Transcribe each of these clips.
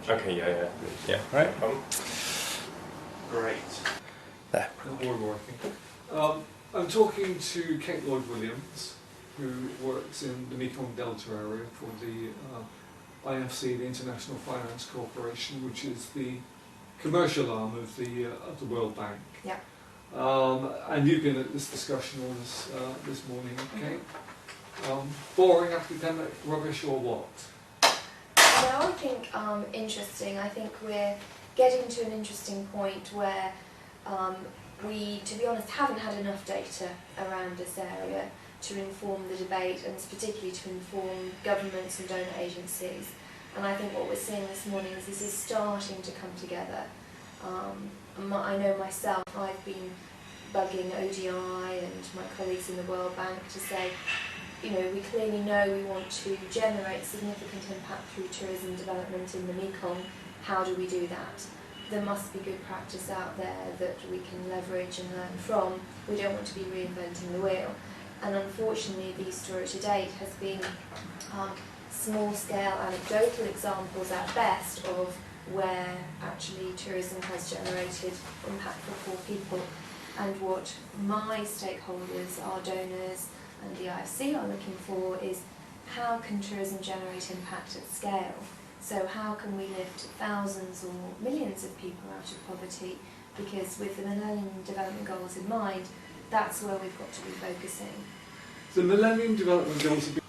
Okay, yeah. Right. Great. There. We're working. I'm talking to Kate Lloyd-Williams, who works in the Mekong Delta area for the IFC, the International Finance Corporation, which is the commercial arm of the World Bank. Yeah. And you've been at this discussion all this morning, Kate. Boring academic rubbish or what? No, I think interesting. I think we're getting to an interesting point where we, to be honest, haven't had enough data around this area to inform the debate, and particularly to inform governments and donor agencies. And I think what we're seeing this morning is this is starting to come together. I know myself, I've been bugging ODI and my colleagues in the World Bank to say, you know, we clearly know we want to generate significant impact through tourism development in the Mekong. How do we do that? There must be good practice out there that we can leverage and learn from. We don't want to be reinventing the wheel. And unfortunately, the story to date has been small-scale anecdotal examples at best of where actually tourism has generated impact for poor people. And what my stakeholders, our donors and the IFC are looking for is how can tourism generate impact at scale? So how can we lift thousands or millions of people out of poverty? Because with the Millennium Development Goals in mind, that's where we've got to be focusing. The Millennium Development Goals have been...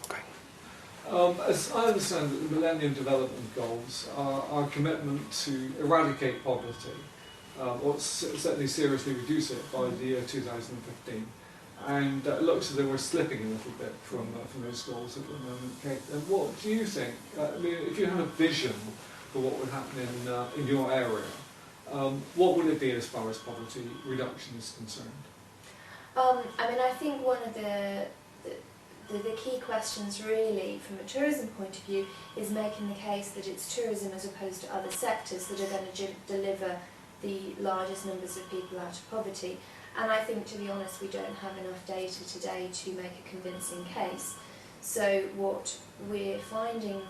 Okay. As I understand it, the Millennium Development Goals are our commitment to eradicate poverty, or certainly seriously reduce it by the year 2015. And it looks as though we're slipping a little bit from those goals at the moment, Kate. And what do you think? I mean, if you had a vision for what would happen in your area, what would it be as far as poverty reduction is concerned? I mean, I think one of the key questions really from a tourism point of view is making the case that it's tourism as opposed to other sectors that are going to deliver the largest numbers of people out of poverty. And I think, to be honest, we don't have enough data today to make a convincing case. So what we're finding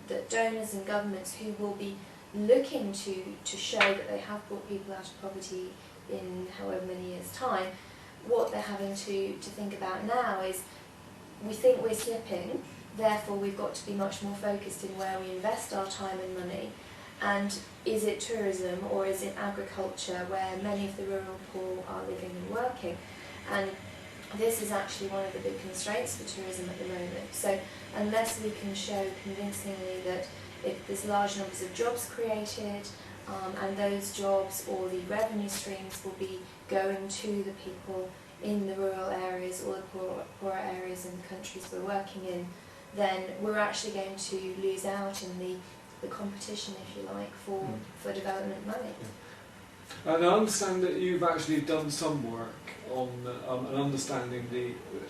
that donors and governments who will be looking to show that they have brought people out of poverty in however many years' time, what they're having to think about now is we think we're slipping, therefore we've got to be much more focused in where we invest our time and money. And is it tourism or is it agriculture where many of the rural poor are living and working? And this is actually one of the big constraints for tourism at the moment. So unless we can show convincingly that if there's large numbers of jobs created and those jobs or the revenue streams will be going to the people in the rural areas or the poorer areas in the countries we're working in, then we're actually going to lose out in the competition, if you like, for development money. Yeah. And I understand that you've actually done some work on understanding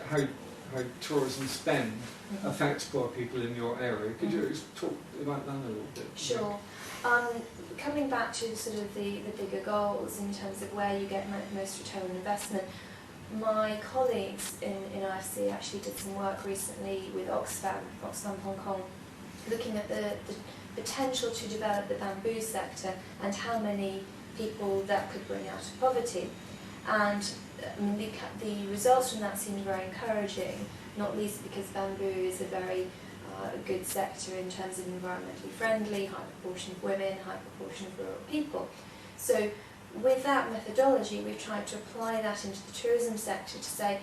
how tourism spend affects poor people in your area. Could you talk about that a little bit? Sure. Coming back to sort of the bigger goals in terms of where you get most return on investment, my colleagues in IFC actually did some work recently with Oxfam Hong Kong, looking at the potential to develop the bamboo sector and how many people that could bring out of poverty. And the results from that seemed very encouraging, not least because bamboo is a very good sector in terms of environmentally friendly, high proportion of women, high proportion of rural people. So with that methodology, we've tried to apply that into the tourism sector to say,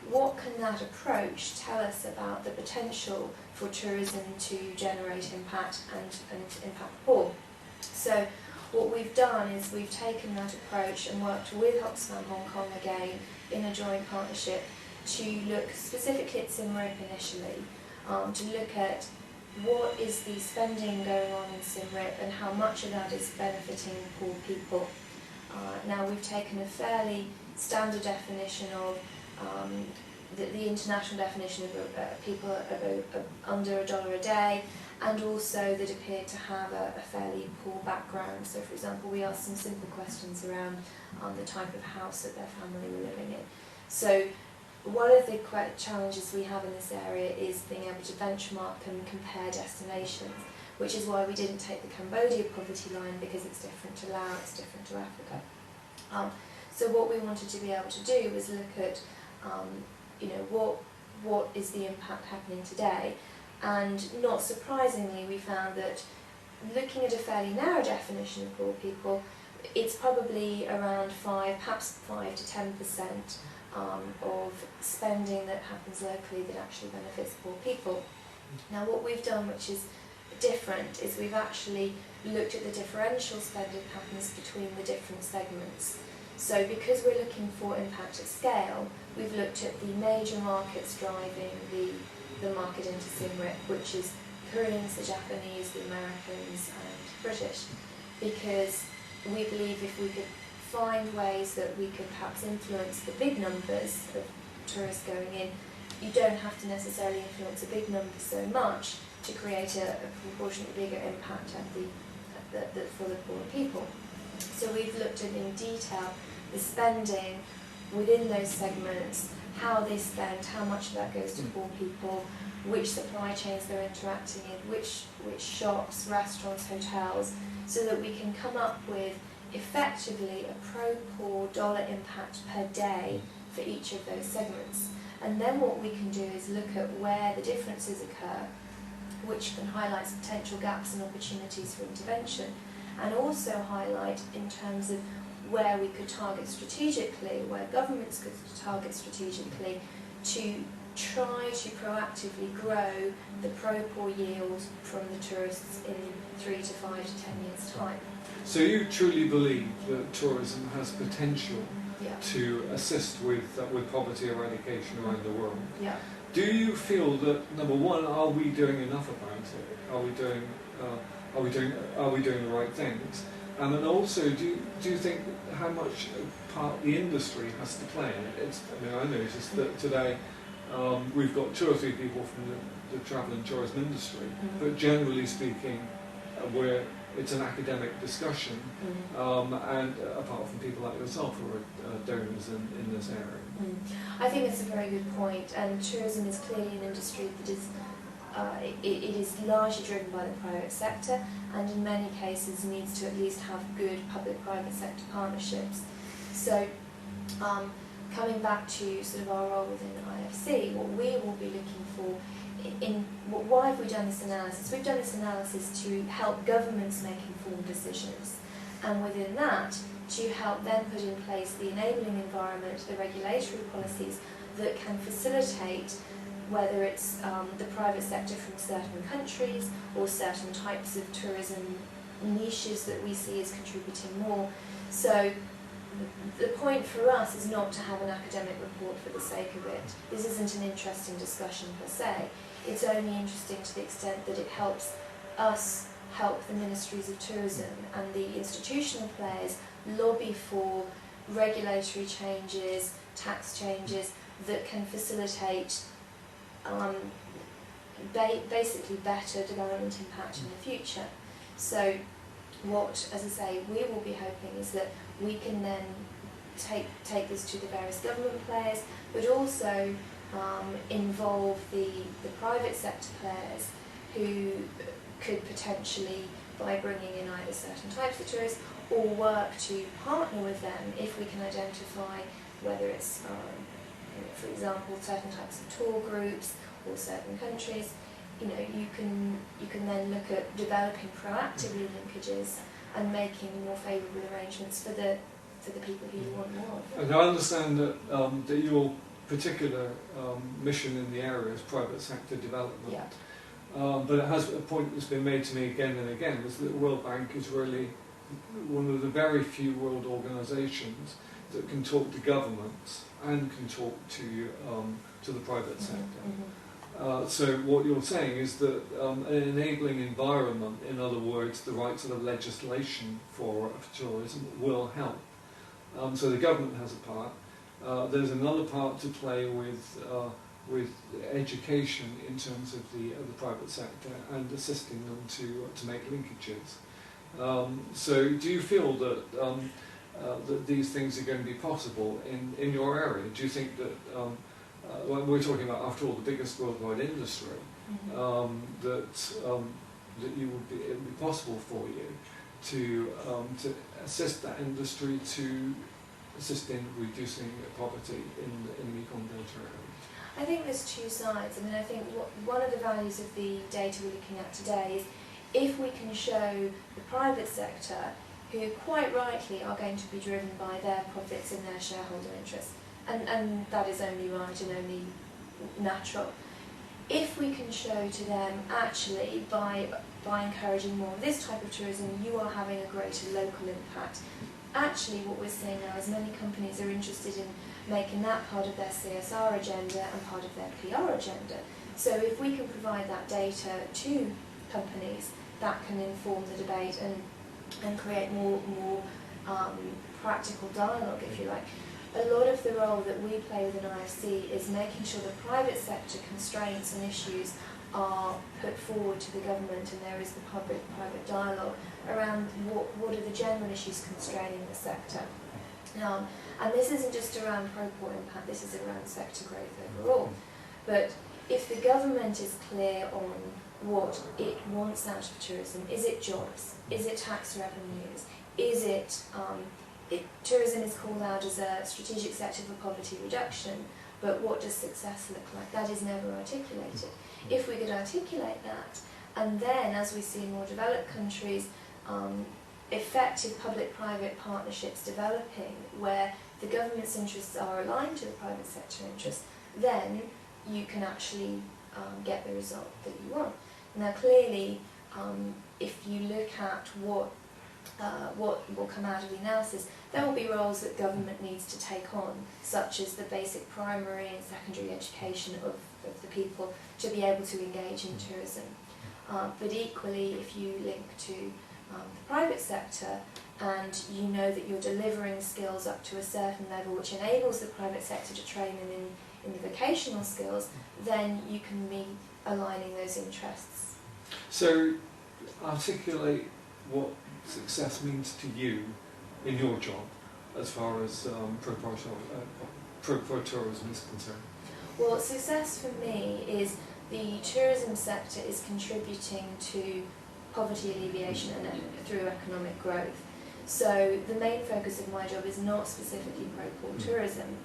what can that approach tell us about the potential for tourism to generate impact and impact poor? So what we've done is we've taken that approach and worked with Oxfam Hong Kong again in a joint partnership to look specifically at Siem Reap initially, to look at what is the spending going on in Siem Reap and how much of that is benefiting poor people. Now we've taken a fairly standard definition of the international definition of people under $1 a day, and also that appear to have a fairly poor background. So for example, we asked some simple questions around the type of house that their family were living in. So one of the challenges we have in this area is being able to benchmark and compare destinations. which is why we didn't take the Cambodia poverty line, because it's different to Laos, it's different to Africa. So what we wanted to be able to do was look at, what is the impact happening today, and not surprisingly we found that looking at a fairly narrow definition of poor people, it's probably around 5 to 10% of spending that happens locally that actually benefits poor people. Now what we've done, which is different, is we've actually looked at the differential spending patterns between the different segments. So because we're looking for impact at scale, we've looked at the major markets driving the market into CIMRIC, which is Koreans, the Japanese, the Americans and British, because we believe if we could find ways that we could perhaps influence the big numbers of tourists going in, you don't have to necessarily influence a big number so much to create a proportionately bigger impact for the poor people. So we've looked at in detail the spending within those segments, how they spend, how much of that goes to poor people, which supply chains they're interacting in, which shops, restaurants, hotels, so that we can come up with effectively a pro-poor dollar impact per day for each of those segments. And then what we can do is look at where the differences occur, which can highlight some potential gaps and opportunities for intervention, and also highlight in terms of where we could target strategically, where governments could target strategically, to try to proactively grow the pro-poor yield from the tourists in 3 to 5 to 10 years' time. So you truly believe that tourism has potential Yeah. to assist with poverty eradication around the world? Yeah. Do you feel that, number one, are we doing enough about it? Are we doing the right things? And then also, do you think how much part the industry has to play in it? I noticed that today we've got 2 or 3 people from the travel and tourism industry, but generally speaking, it's an academic discussion, and apart from people like yourself who are donors in this area. I think it's a very good point, and tourism is clearly an industry that is it is largely driven by the private sector, and in many cases needs to at least have good public-private sector partnerships. So coming back to sort of our role within IFC, what we will be looking for why have we done this analysis? We've done this analysis to help governments make informed decisions, and within that, to help them put in place the enabling environment, the regulatory policies that can facilitate whether it's the private sector from certain countries or certain types of tourism niches that we see as contributing more. So the point for us is not to have an academic report for the sake of it. This isn't an interesting discussion per se. It's only interesting to the extent that it helps us help the ministries of tourism and the institutional players lobby for regulatory changes, tax changes that can facilitate basically better development impact in the future. So what, as I say, we will be hoping is that we can then take this to the various government players, but also involve the private sector players who could potentially, by bringing in either certain types of tourists or work to partner with them if we can identify whether it's, for example, certain types of tour groups or certain countries. You can then look at developing proactively linkages and making more favourable arrangements for the people who you want more of. And I understand that your particular mission in the area is private sector development. Yeah. But it has a point that's been made to me again and again, is that the World Bank is really one of the very few world organisations that can talk to governments and can talk to the private sector. So what you're saying is that an enabling environment, in other words, the right sort of legislation for tourism, will help. So the government has a part. There's another part to play with education in terms of the private sector and assisting them to make linkages. So do you feel that that these things are going to be possible in your area? Do you think that we're talking about, after all, the biggest worldwide industry, that that it would be possible for you to assist that industry to assist in reducing poverty in the Mekong Delta area? I think there's two sides. I mean, I think one of the values of the data we're looking at today is if we can show the private sector, who quite rightly are going to be driven by their profits and their shareholder interests, and that is only right and only natural. If we can show to them actually by encouraging more of this type of tourism, you are having a greater local impact. Actually what we're seeing now is many companies are interested in making that part of their CSR agenda and part of their PR agenda. So if we can provide that data to companies, that can inform the debate and create more practical dialogue, if you like. A lot of the role that we play within IFC is making sure the private sector constraints and issues are put forward to the government, and there is the public-private dialogue around what are the general issues constraining the sector. And this isn't just around pro-port impact, this is around sector growth overall. But if the government is clear on what it wants out of tourism, is it jobs, is it tax revenues, is it, tourism is called out as a strategic sector for poverty reduction, but what does success look like? That is never articulated. If we could articulate that, and then as we see in more developed countries, effective public-private partnerships developing where the government's interests are aligned to the private sector interests, then you can actually get the result that you want. Now clearly, if you look at what will come out of the analysis, there will be roles that government needs to take on, such as the basic primary and secondary education of the people to be able to engage in tourism. But equally, if you link to the private sector and you know that you're delivering skills up to a certain level which enables the private sector to train them in the vocational skills, then you can be aligning those interests. So articulate what success means to you in your job as far as pro tourism is concerned. Well, success for me is the tourism sector is contributing to poverty alleviation and through economic growth. So the main focus of my job is not specifically pro-port tourism,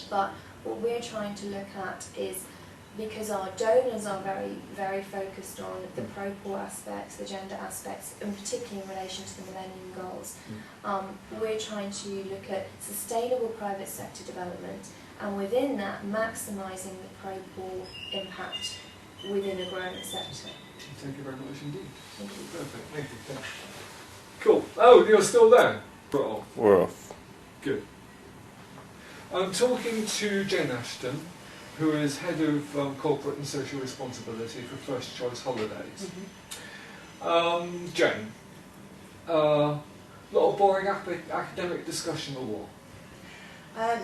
but what we're trying to look at is, because our donors are very, very focused on the pro-poor aspects, the gender aspects, and particularly in relation to the Millennium Goals, we're trying to look at sustainable private sector development, and within that, maximising the pro-poor impact within a growing sector. Thank you very much indeed. Thank you. Perfect, thank you. Thank you. Cool. Oh, you're still there? We're off. Good. I'm talking to Jane Ashton, who is Head of Corporate and Social Responsibility for First Choice Holidays. Jane, a lot of boring academic discussion or what?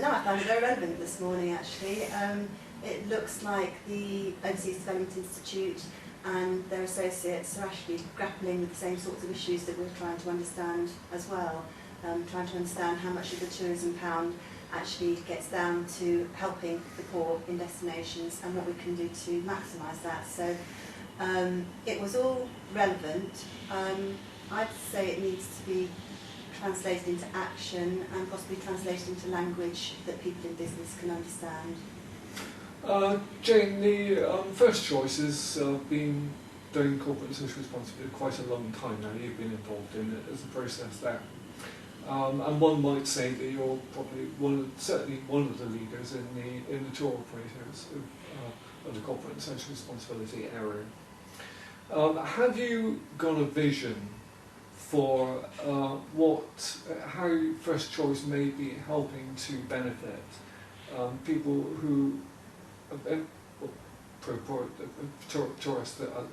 No, I found it very relevant this morning actually. It looks like the Overseas Development Institute and their associates are actually grappling with the same sorts of issues that we're trying to understand as well. Trying to understand how much of the tourism pound actually gets down to helping the poor in destinations and what we can do to maximise that. So it was all relevant. I'd say it needs to be translated into action and possibly translated into language that people in business can understand. Jane, the First Choice has been doing corporate and social responsibility quite a long time now. You've been involved in it as a process there. And one might say that you're probably certainly one of the leaders in the tour operators of the corporate and social responsibility area. Have you got a vision for how First Choice may be helping to benefit people who tourists that are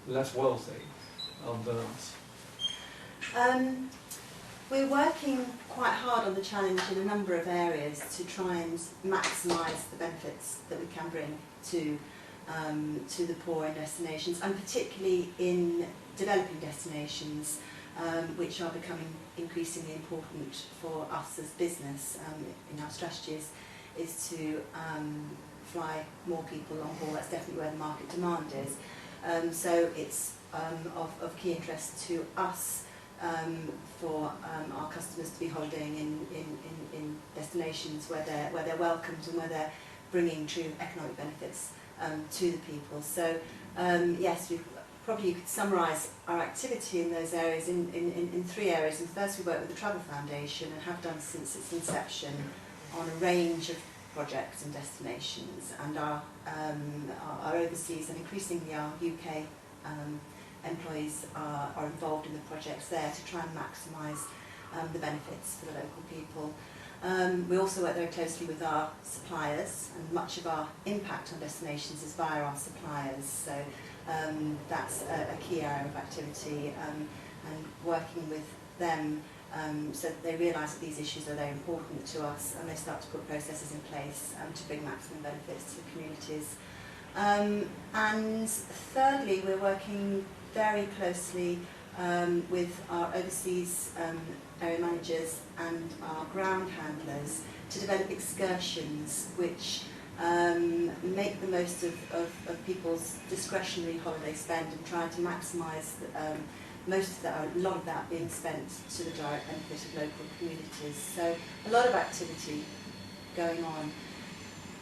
less wealthy than us? We're working quite hard on the challenge in a number of areas to try and maximise the benefits that we can bring to the poor in destinations, and particularly in developing destinations, which are becoming increasingly important for us as business in our strategies, is to fly more people on board. That's definitely where the market demand is. So it's of key interest to us for our customers to be holidaying in destinations where they're welcomed and where they're bringing true economic benefits to the people. So yes, probably you could summarise our activity in those areas in three areas. And first, we work with the Travel Foundation and have done since its inception on a range of projects and destinations, and our overseas and increasingly our UK employees are involved in the projects there to try and maximise the benefits for the local people. We also work very closely with our suppliers, and much of our impact on destinations is via our suppliers, so that's a key area of activity, and working with them so that they realise that these issues are very important to us, and they start to put processes in place to bring maximum benefits to the communities. And thirdly, we're working very closely with our overseas area managers and our ground handlers to develop excursions which make the most of people's discretionary holiday spend and try to maximise a lot of that being spent to the direct benefit of local communities. So a lot of activity going on.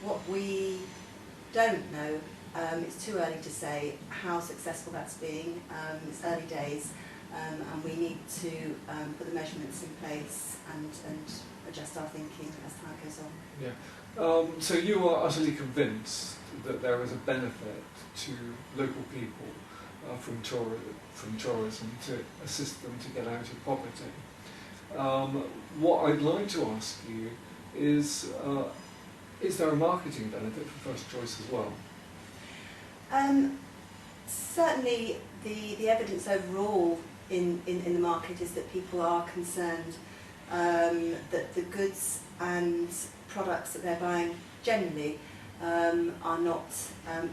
What we don't know, it's too early to say how successful that's been. It's early days, and we need to put the measurements in place and adjust our thinking as time goes on. Yeah. So you are utterly convinced that there is a benefit to local people from tourism to assist them to get out of poverty. What I'd like to ask you is there a marketing benefit for First Choice as well? Certainly the evidence overall in the market is that people are concerned that the goods and products that they're buying generally are not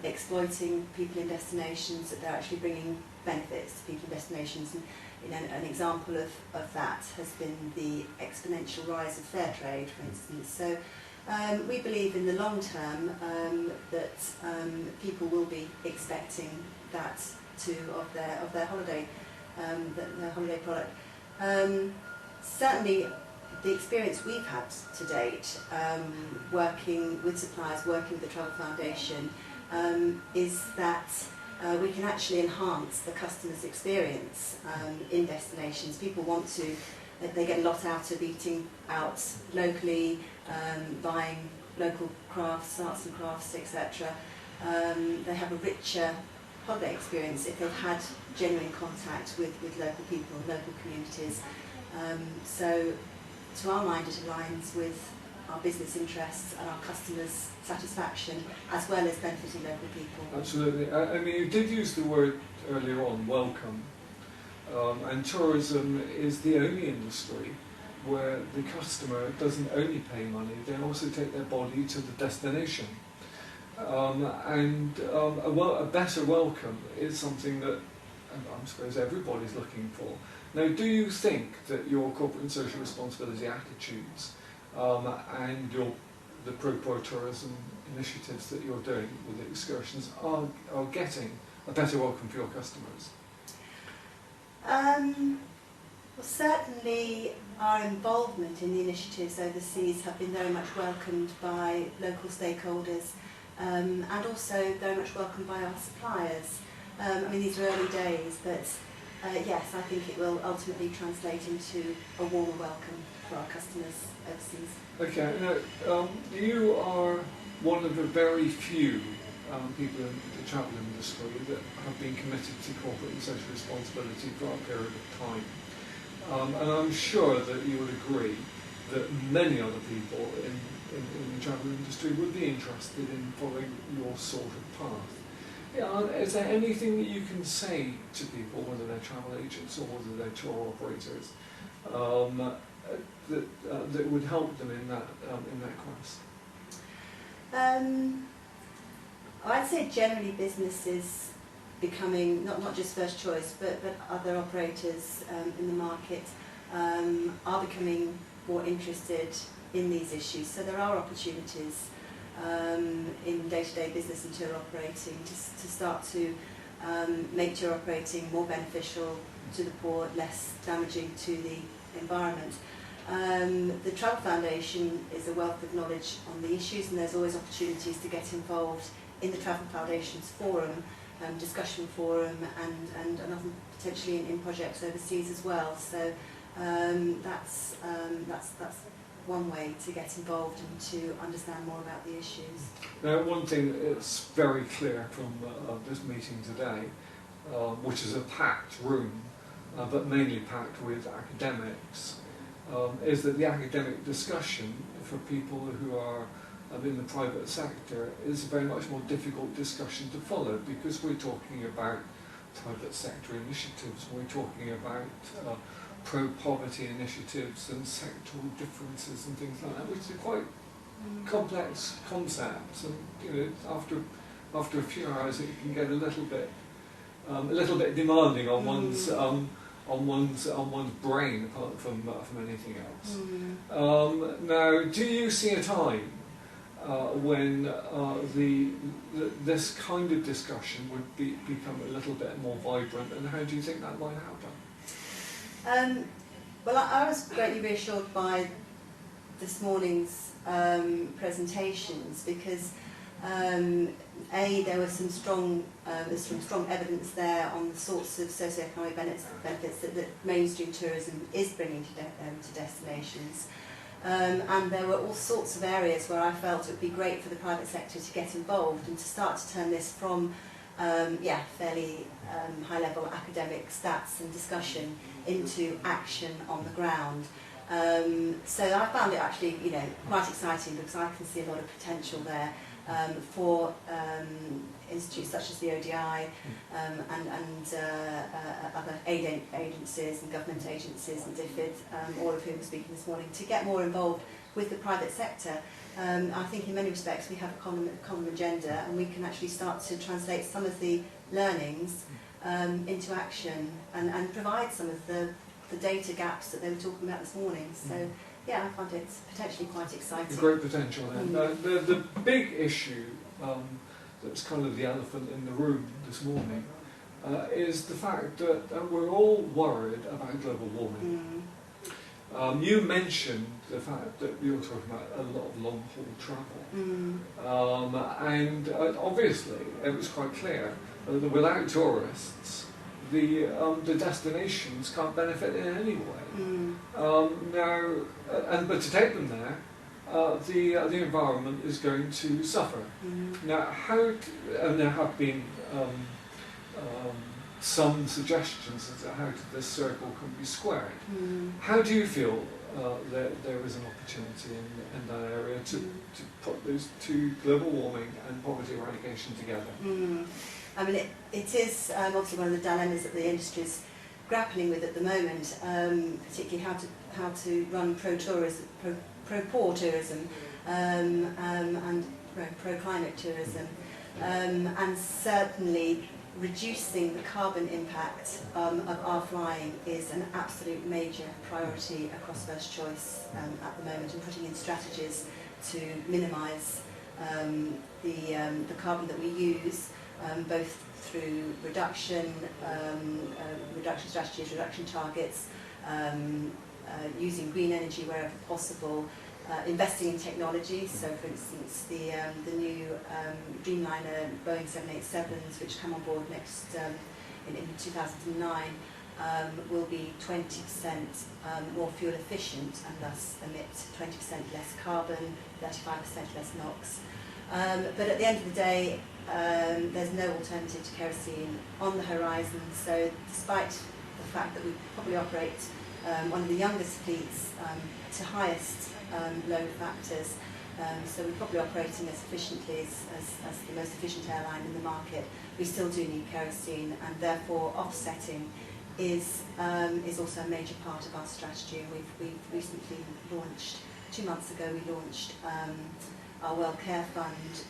exploiting people in destinations, that they're actually bringing benefits to people in destinations. And an example of that has been the exponential rise of fair trade, for instance. So we believe in the long term that people will be expecting that of their holiday, their holiday product. Certainly, the experience we've had to date, working with suppliers, working with the Travel Foundation, is that we can actually enhance the customer's experience in destinations. People want to, they get a lot out of eating out locally, buying local crafts, arts and crafts, etc. They have a richer holiday experience if they've had genuine contact with local people, local communities. So to our mind it aligns with our business interests and our customers' satisfaction, as well as benefiting local people. Absolutely. I mean, you did use the word earlier on, welcome, and tourism is the only industry where the customer doesn't only pay money, they also take their body to the destination. A better welcome is something that I suppose everybody's looking for. Now, do you think that your corporate and social responsibility attitudes and the pro tourism initiatives that you're doing with the excursions are getting a better welcome for your customers? Well, certainly our involvement in the initiatives overseas have been very much welcomed by local stakeholders, and also very much welcomed by our suppliers. I mean, these are early days, but yes, I think it will ultimately translate into a warmer welcome for our customers overseas. Okay, now you are one of the very few people in the travel industry that have been committed to corporate and social responsibility for a period of time. And I'm sure that you would agree that many other people in the travel industry would be interested in following your sort of path. Yeah, is there anything that you can say to people, whether they're travel agents or whether they're tour operators, that would help them in that quest? I'd say generally businesses becoming, not just First Choice, but other operators in the market are becoming more interested in these issues. So there are opportunities in day-to-day business and tour operating to start to make tour operating more beneficial to the poor, less damaging to the environment. The Travel Foundation is a wealth of knowledge on the issues, and there's always opportunities to get involved in the Travel Foundation's forum, discussion forum, and often potentially in projects overseas as well. So that's one way to get involved and to understand more about the issues. Now, one thing that's very clear from this meeting today, which is a packed room, but mainly packed with academics, is that the academic discussion for people who are in the private sector is a very much more difficult discussion to follow, because we're talking about private sector initiatives, we're talking about pro-poverty initiatives and sectoral differences and things like that, which are quite complex concepts, and you know, after a few hours it can get a little bit demanding on one's brain, apart from anything else. Now, do you see a time when this kind of discussion would become a little bit more vibrant, and how do you think that might happen? Well, I was greatly reassured by this morning's presentations, because there was some strong evidence there on the sorts of socioeconomic benefits that mainstream tourism is bringing to destinations. And there were all sorts of areas where I felt it would be great for the private sector to get involved and to start to turn this from fairly high-level academic stats and discussion into action on the ground. So I found it actually, quite exciting, because I can see a lot of potential there for institutes such as the ODI and other aid agencies and government agencies and DFID, all of whom are speaking this morning, to get more involved with the private sector. I think in many respects we have a common agenda, and we can actually start to translate some of the learnings into action and provide some of the data gaps that they were talking about this morning. So yeah, I find it potentially quite exciting. Great potential there. The big issue that's kind of the elephant in the room this morning is the fact that we're all worried about global warming. You mentioned the fact that you're talking about a lot of long-haul travel, and obviously it was quite clear that without tourists, the destinations can't benefit in any way. But to take them there, the environment is going to suffer. Now, there have been some suggestions as to how this circle can be squared. How do you feel that there is an opportunity in that area to put those two, global warming and poverty eradication, together? I mean, it is obviously one of the dilemmas that the industry is grappling with at the moment, particularly how to run pro-poor tourism and pro-climate tourism, and certainly reducing the carbon impact of our flying is an absolute major priority across First Choice at the moment, and putting in strategies to minimise the carbon that we use, both through reduction strategies, reduction targets, using green energy wherever possible, investing in technology. So, for instance, the new Dreamliner Boeing 787s, which come on board next in 2009, will be 20% more fuel efficient, and thus emit 20% less carbon, 35% less NOx. But at the end of the day, there's no alternative to kerosene on the horizon. So, despite the fact that we probably operate one of the youngest fleets to highest load factors, so we're probably operating as efficiently as the most efficient airline in the market, we still do need kerosene, and therefore offsetting is also a major part of our strategy. We've recently launched, 2 months ago, we launched our Well Care Fund,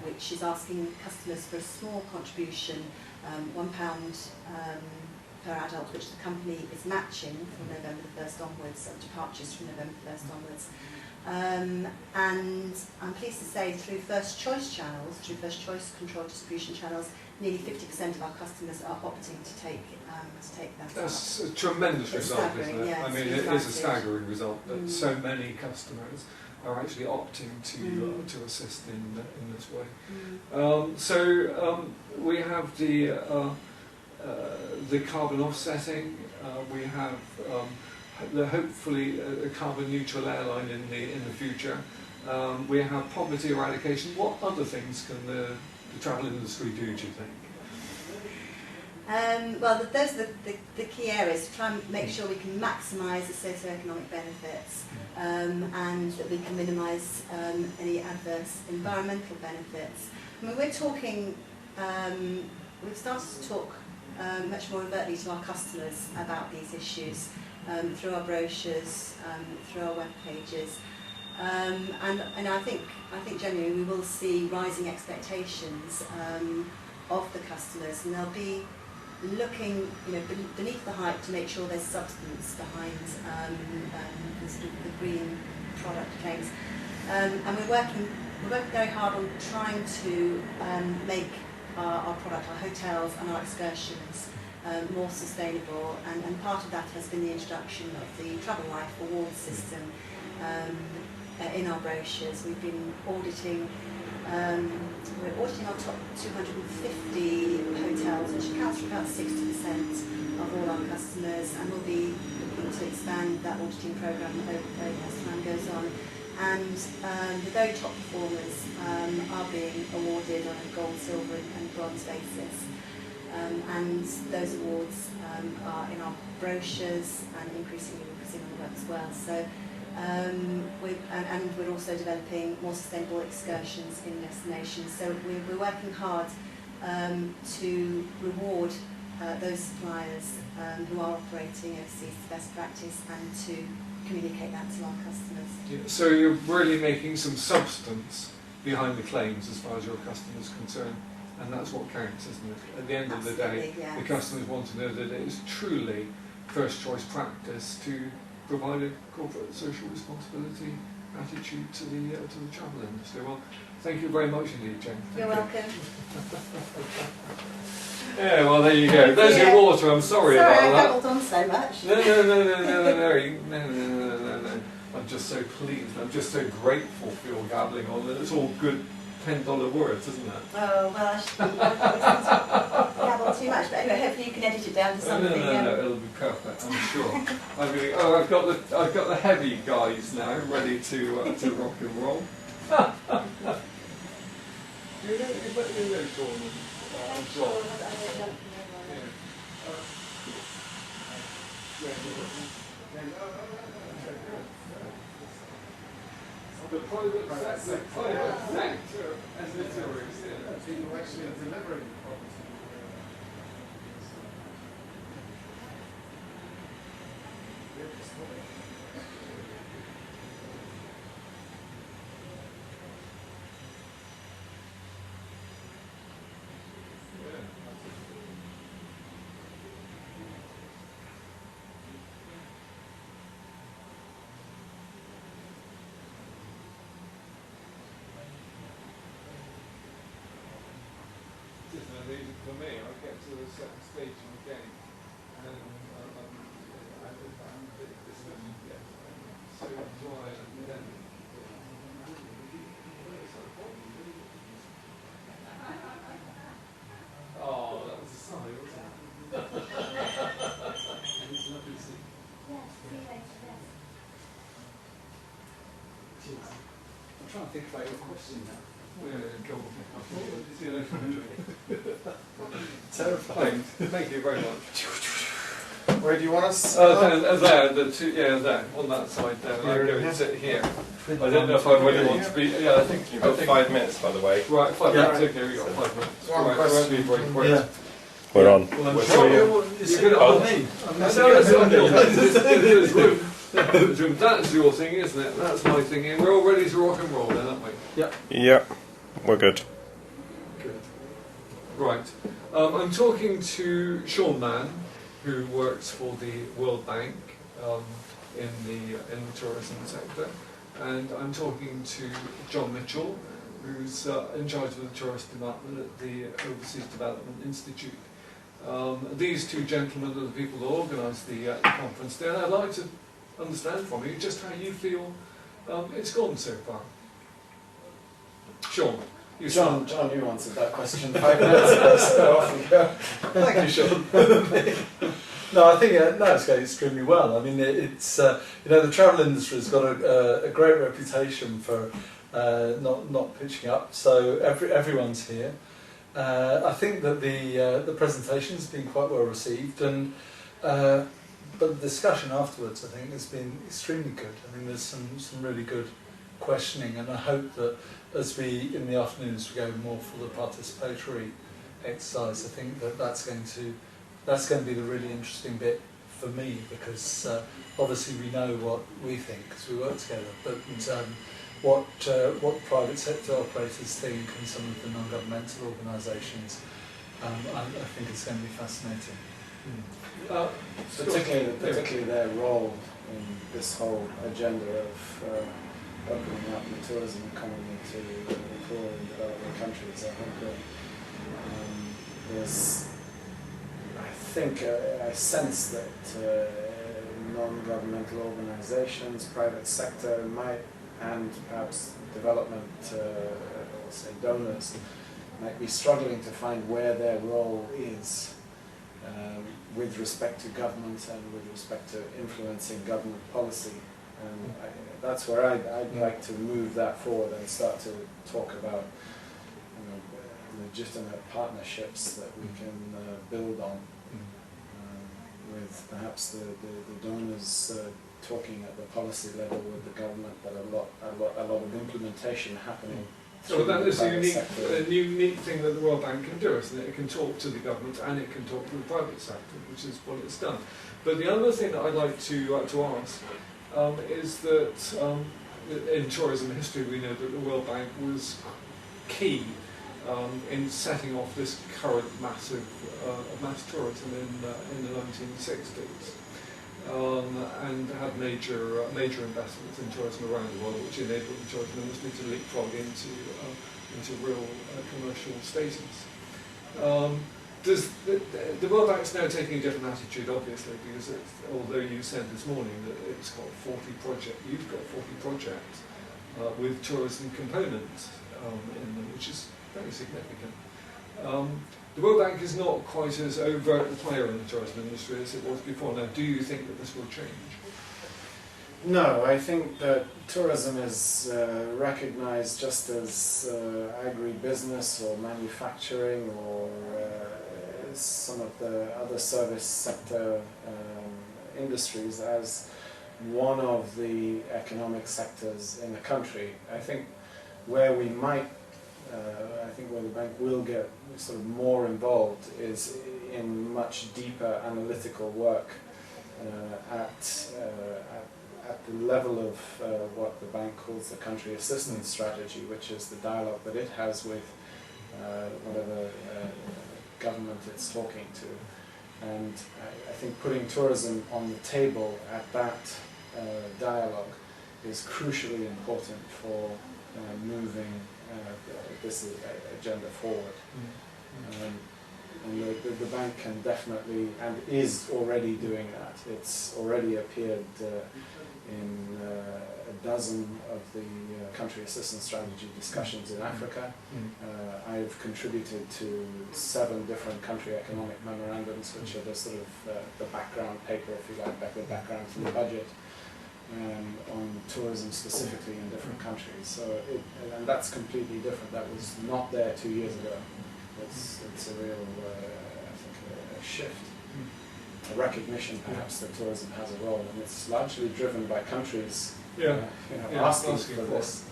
which is asking customers for a small contribution, £1 per adult, which the company is matching from November the 1st onwards, departures from November the 1st onwards. And I'm pleased to say, through First Choice channels, through First Choice controlled distribution channels, nearly 50% of our customers are opting to take that up. That's a tremendous It's result, staggering, isn't it? yeah, I it's mean, huge it is a advantage. staggering result that so many customers are actually opting to assist in this way. So we have the carbon offsetting. We have hopefully a carbon neutral airline in the future. We have poverty eradication. What other things can the travel industry do, do you think? Well, those are the key areas to try and make sure we can maximise the socio-economic benefits and that we can minimise any adverse environmental benefits. I mean, we're talking, we've started to talk much more overtly to our customers about these issues through our brochures, through our web pages. And I think generally we will see rising expectations of the customers, and they'll be looking, beneath the hype to make sure there's substance behind the green product claims. And we're working very hard on trying to make our product, our hotels and our excursions more sustainable, and part of that has been the introduction of the Travel Life award system in our brochures. We've been auditing. We're auditing our top 250 hotels, which accounts for about 60% of all our customers, and we'll be looking to expand that auditing programme as time goes on. And the very top performers are being awarded on a gold, silver and bronze basis. And those awards are in our brochures and increasingly we're seeing on the web as well. So we're also developing more sustainable excursions in destinations. So we're working hard to reward those suppliers who are operating overseas to best practice and to communicate that to our customers. Yeah, so you're really making some substance behind the claims as far as your customer's concerned, and that's what counts, isn't it? At the end of the day, Yes. the customers want to know that it is truly first choice practice to provide a corporate social responsibility attitude to the travel industry. Well, thank you very much indeed, Jane. You're welcome. Yeah, well there you go. There's your water. I'm sorry about I that. babbled on so much. No. I'm just so pleased. I'm just so grateful for your gabbling on. It's all good $10 words, isn't it? Oh, well, I shouldn't babble too much, but anyway, hopefully you can edit it down to something. No, it'll be perfect, I'm sure. I've got the heavy guys now ready to rock and roll. You know, John. The private sector as it is. People actually are delivering property. For me, I get to a certain stage in the game, and this doesn't get so dry and then. Oh, that was a sigh, wasn't it? It's lovely to see. Yes, see you later. Yes. I'm trying to think about your question now. Go on. See you later. Terrifying. Thank you very much. Where do you want us? There, there, on that side there. I go and sit here. I don't know if I really want to be. Yeah, I think You've got 5 minutes, by the way. Right, 5 Yeah. minutes. Okay, we got 5 minutes. One Right, question. so that'll be very quick. Yeah. We're on. Well, I'm We're sure on. you're going to. That's your thing, isn't it? That's my thing. And we're all ready to rock and roll, then, aren't we? Yep, we're good. Good. Right. I'm talking to Sean Mann, who works for the World Bank in the tourism sector, and I'm talking to John Mitchell, who's in charge of the tourist department at the Overseas Development Institute. These two gentlemen are the people who organised the conference today, and I'd like to understand from you just how you feel it's gone so far. Sean, you John, you answered that question 5 minutes ago, so off we go. Thank you, Sean. No, I think no, it's going extremely well. I mean, it's the travel industry has got a great reputation for not pitching up, so everyone's here. I think that the presentation's been quite well received, and but the discussion afterwards, I think, has been extremely good. I mean, there's some really good questioning, and I hope that as we in the afternoons we go more for the participatory exercise, I think that's going to be the really interesting bit for me, because obviously we know what we think because we work together, but what private sector operators think and some of the non-governmental organisations, I think it's going to be fascinating. Particularly their role in this whole agenda of opening up the tourism economy to poor and developing countries. I think I sense that non-governmental organisations, private sector might, and perhaps development, say donors, might be struggling to find where their role is with respect to government and with respect to influencing government policy. And that's where I'd like to move that forward and start to talk about legitimate partnerships that we can build on, with perhaps the donors talking at the policy level with the government, but a lot of implementation happening. So that is a sector. unique thing that the World Bank can do, isn't it? It can talk to the government and it can talk to the private sector, which is what it's done. But the other thing that I'd like to ask is that in tourism history we know that the World Bank was key in setting off this current mass tourism in the 1960s. And had major investments in tourism around the world, which enabled the tourism industry to leapfrog into real commercial status. The World Bank's now taking a different attitude, obviously, because although you said this morning that it's got 40 projects, you've got 40 projects with tourism components in them, which is very significant. The World Bank is not quite as overt a player in the tourism industry as it was before. Now, do you think that this will change? No, I think that tourism is recognised just as agribusiness or manufacturing or some of the other service sector industries as one of the economic sectors in the country. I think where we might where the bank will get sort of more involved is in much deeper analytical work at the level of what the bank calls the country assistance strategy, which is the dialogue that it has with whatever government it's talking to. And I think putting tourism on the table at that dialogue is crucially important for moving this agenda forward. And the bank can definitely, and is already doing that. It's already appeared in a dozen of the country assistance strategy discussions in Africa. I've contributed to 7 different country economic memorandums, which are the sort of the background paper, if you like, the background to the budget. On tourism specifically in different countries, and that's completely different. That was not there 2 years ago. It's a real, I think, a shift, a recognition perhaps that tourism has a role, and it's largely driven by countries asking for this.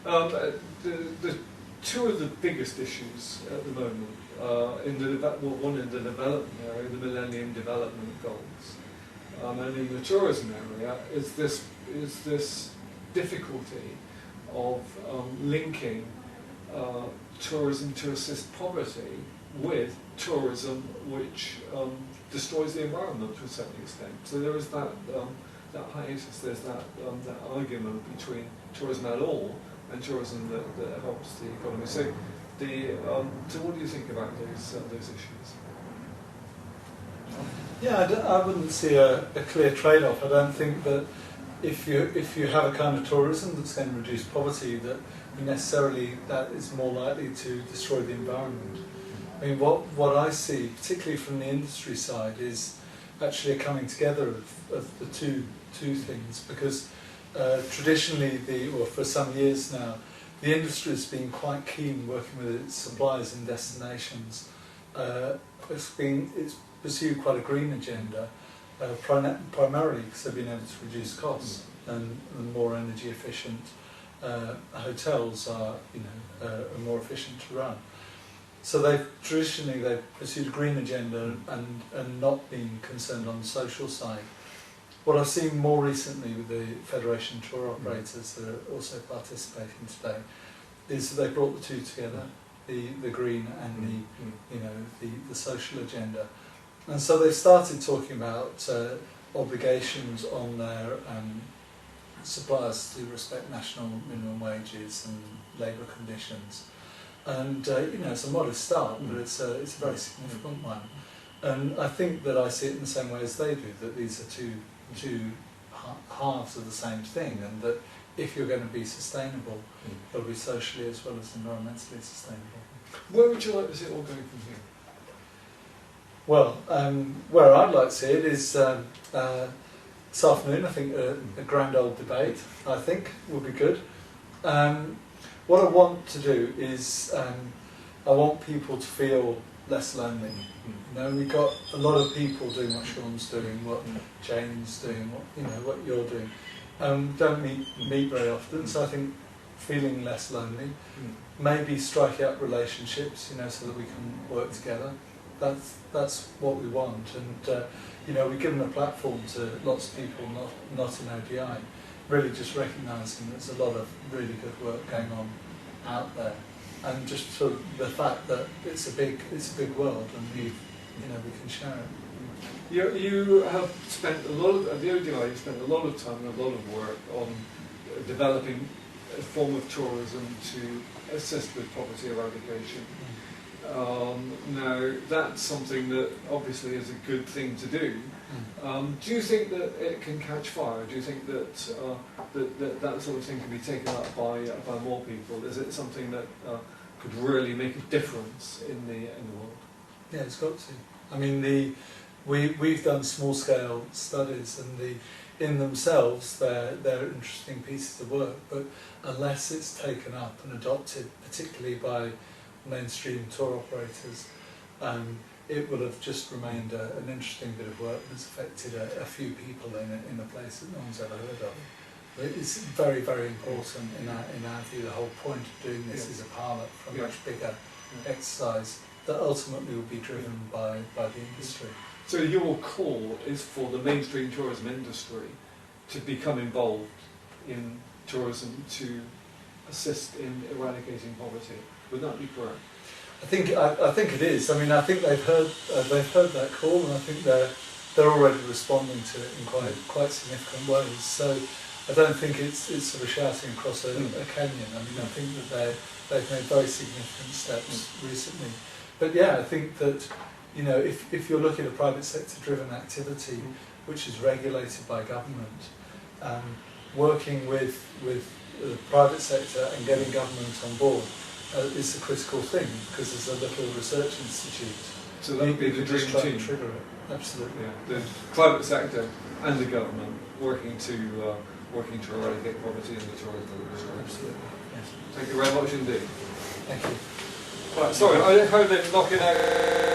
The two of the biggest issues at the moment, one in the development area, the Millennium Development Goals. And in the tourism area is this difficulty of linking tourism to assist poverty with tourism which destroys the environment to a certain extent. So there is that hiatus, there's that argument between tourism at all and tourism that helps the economy. So, so what do you think about those issues? Yeah, I wouldn't see a clear trade-off. I don't think that if you have a kind of tourism that's going to reduce poverty, that necessarily that is more likely to destroy the environment. I mean, what I see, particularly from the industry side, is actually a coming together of the two things, because traditionally, or for some years now, the industry has been quite keen working with its suppliers and destinations. It's pursued quite a green agenda, primarily because they've been able to reduce costs and more energy efficient hotels are more efficient to run. So they've pursued a green agenda and not been concerned on the social side. What I've seen more recently with the Federation tour operators that are also participating today is that they've brought the two together, the green and the social agenda. And so they've started talking about obligations on their suppliers to respect national minimum wages and labour conditions. And it's a modest start, but it's a very significant one. And I think that I see it in the same way as they do, that these are two halves of the same thing, and that if you're going to be sustainable, it'll be socially as well as environmentally sustainable. Where would you like to see it all going from here? Well, where I'd like to see it is this afternoon. I think a grand old debate, I think, would be good. What I want to do is I want people to feel less lonely. We've got a lot of people doing what Sean's doing, what Jane's doing, what you're doing. Don't meet very often, so I think feeling less lonely, maybe striking up relationships, so that we can work together. That's what we want, and we've given a platform to lots of people not in ODI, really just recognising there's a lot of really good work going on out there, and just sort of the fact that it's a big world, and we can share it. You have spent a lot of at the ODI. You spent a lot of time and a lot of work on developing a form of tourism to assist with poverty eradication. Now, that's something that obviously is a good thing to do. Do you think that it can catch fire? Do you think that that sort of thing can be taken up by more people? Is it something that could really make a difference in the world? Yeah, it's got to. I mean, we've done small scale studies, and in themselves they're interesting pieces of work. But unless it's taken up and adopted, particularly by mainstream tour operators, it will have just remained an interesting bit of work that's affected a few people in a place that no one's ever heard of. But it's very, very important in our view. The whole point of doing this is a pilot for a much bigger exercise that ultimately will be driven by the industry. So your call is for the mainstream tourism industry to become involved in tourism to assist in eradicating poverty. Would that be correct? I think it is. I mean, I think they've heard that call, and I think they're already responding to it in quite significant ways. So I don't think it's sort of shouting across a canyon. I mean, I think that they've made very significant steps recently. But yeah, I think that if you're looking at a private sector driven activity which is regulated by government, working with the private sector and getting government on board is a critical thing, because there's a little research institute. So that would be the dream team. Trigger it. Absolutely. Yeah. The private sector and the government working to eradicate poverty in the tourism industry. Absolutely. Yes. Thank you very much indeed. Thank you. Right, sorry, I heard them knocking out.